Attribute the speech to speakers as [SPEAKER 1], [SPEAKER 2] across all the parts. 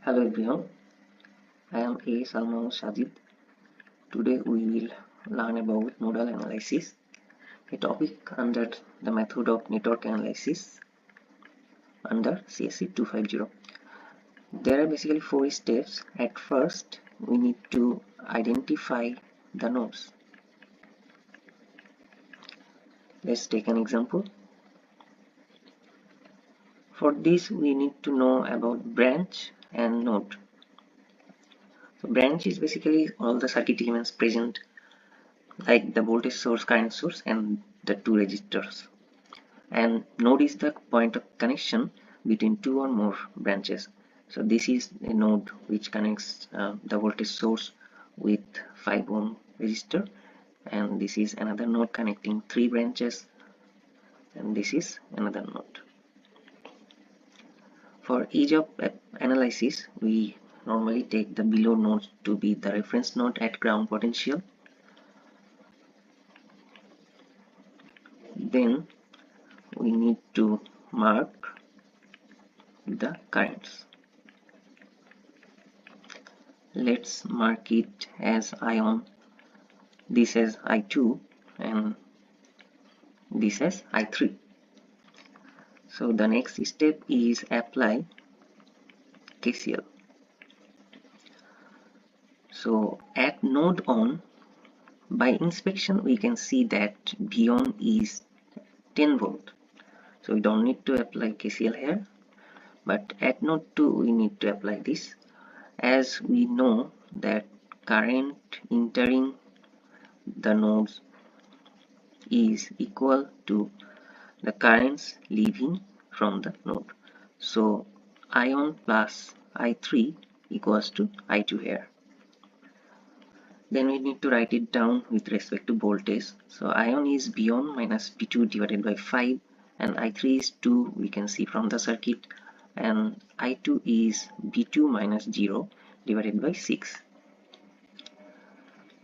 [SPEAKER 1] Hello everyone, I am A. Salman Sajid. Today we will learn about nodal analysis, a topic under the method of network analysis under CSE 250. There are basically four steps. At first, we need to identify the nodes. Let's take an example. For this, we need to know about branch and node. So branch is basically all the circuit elements present, like the voltage source, current source, and the two resistors. And node is the point of connection between two or more branches. So this is a node which connects the voltage source with 5 ohm resistor, and this is another node connecting 3 branches, and this is another node. For ease of analysis, we normally take the below nodes to be the reference node at ground potential. Then we need to mark the currents. Let's mark it as ion, this as I2 and this as I3. So the next step is apply KCL. So at node on, by inspection we can see that V on is 10 volt. So we don't need to apply KCL here, but at node 2 we need to apply this, as we know that current entering the nodes is equal to the currents leaving from the node. So ion plus I3 equals to I2 here. Then we need to write it down with respect to voltage. So ion is V1 minus V2 divided by 5, and I3 is 2, we can see from the circuit, and I2 is V2 minus 0 divided by 6.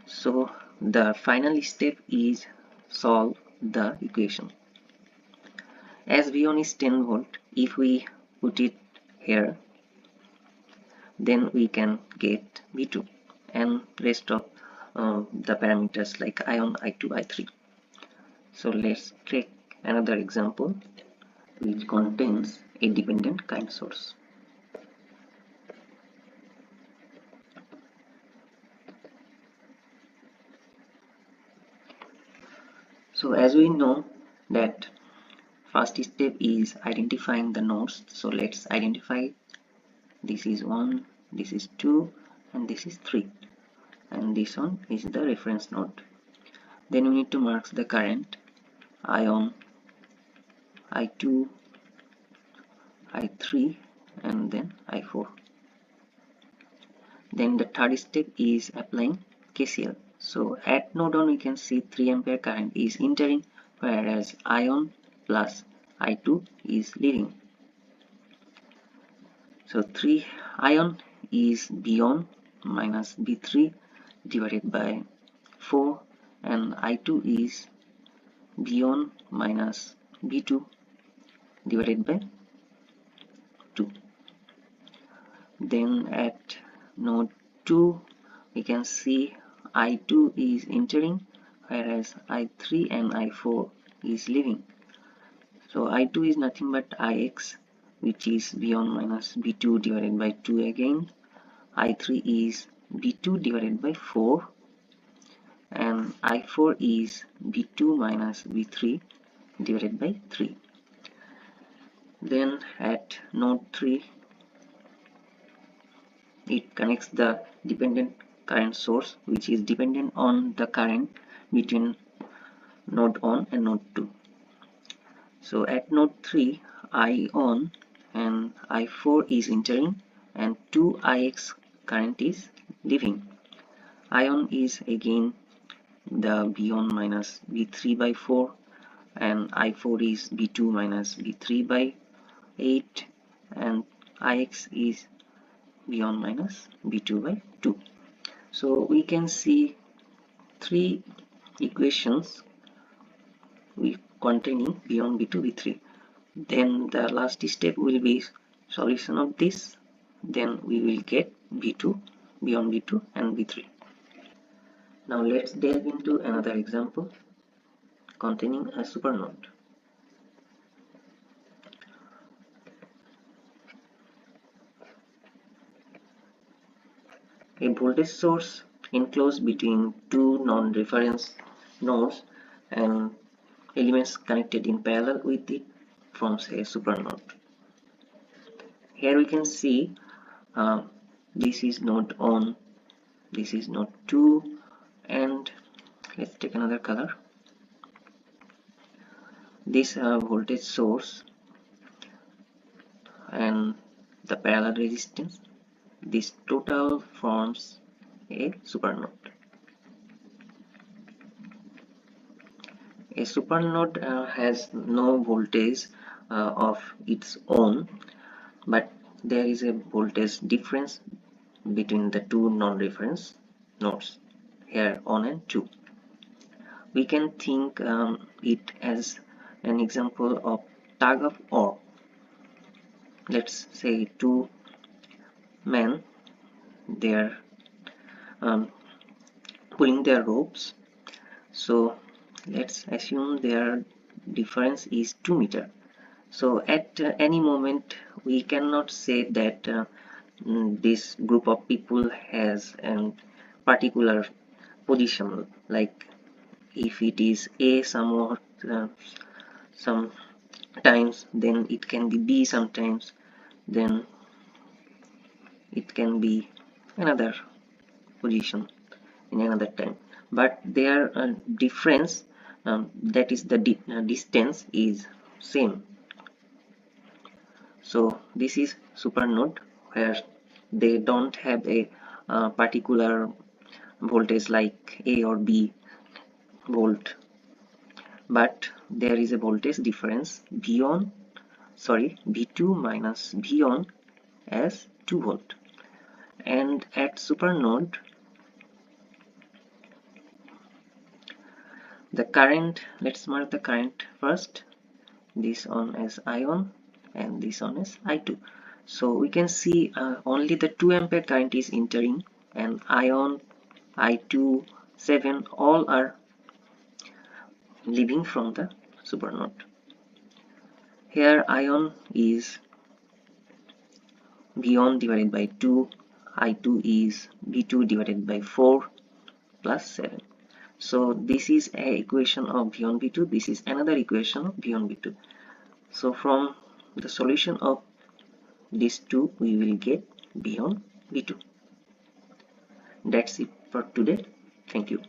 [SPEAKER 1] So the final step is solve the equation. As V1 is 10 volt, if we put it here, then we can get V2 and rest of the parameters like ion, I2, I3. So let's take another example which contains a dependent current source. So as we know that first step is identifying the nodes, so let's identify. This is 1, this is 2, and this is 3, and this one is the reference node. Then we need to mark the current ion, I2, I3, and then I4. Then the third step is applying KCL. So at node on we can see 3 ampere current is entering, whereas ion plus I2 is leaving. So 3 ion is V1 minus V3 divided by 4, and I2 is V1 minus V2 divided by 2. Then at node 2 we can see I2 is entering, whereas I3 and I4 is leaving. So I2 is nothing but Ix, which is V1 minus V2 divided by 2 again. I3 is V2 divided by 4, and I4 is V2 minus V3 divided by 3. Then at node 3 it connects the dependent current source, which is dependent on the current between node on and node 2. So at node 3, I on and I4 is entering, and 2 Ix current is leaving. Ion is again the V1 minus V3 by 4, and I4 is V2 minus V3 by 8, and Ix is V1 minus V2 by 2. So we can see 3 equations containing V1, V2, V3. Then the last step will be solution of this, then we will get B2, beyond B2 and B3. Now let's delve into another example containing a supernode. A voltage source enclosed between two non-reference nodes and elements connected in parallel with it forms a supernode. Here we can see this is node 1, this is node 2, and let's take another color. This voltage source and the parallel resistance, this total forms a supernode. A supernode has no voltage of its own, but there is a voltage difference between the two non-reference nodes, here 1 and 2. We can think it as an example of tug of war. Let's say two men, they're pulling their ropes. So let's assume their difference is 2 meters. So at any moment we cannot say that this group of people has a particular position, like if it is A somewhat sometimes, then it can be B sometimes, then it can be another position in another time, but their difference, that is the distance, is same. So this is supernode where they don't have a particular voltage like A or B volt, but there is a voltage difference V2 minus V1 as 2 volt. And at supernode, the current, let's mark the current first, this one as I1 and this one as I2. So we can see only the 2 ampere current is entering, and I1, I2, 7 all are leaving from the supernode. Here I1 is V1 divided by 2, I2 is V2 divided by 4 plus 7. So this is a equation of V1 V2, this is another equation of V1 V2. So from the solution of these two we will get V1 V2. That's it for today. Thank you.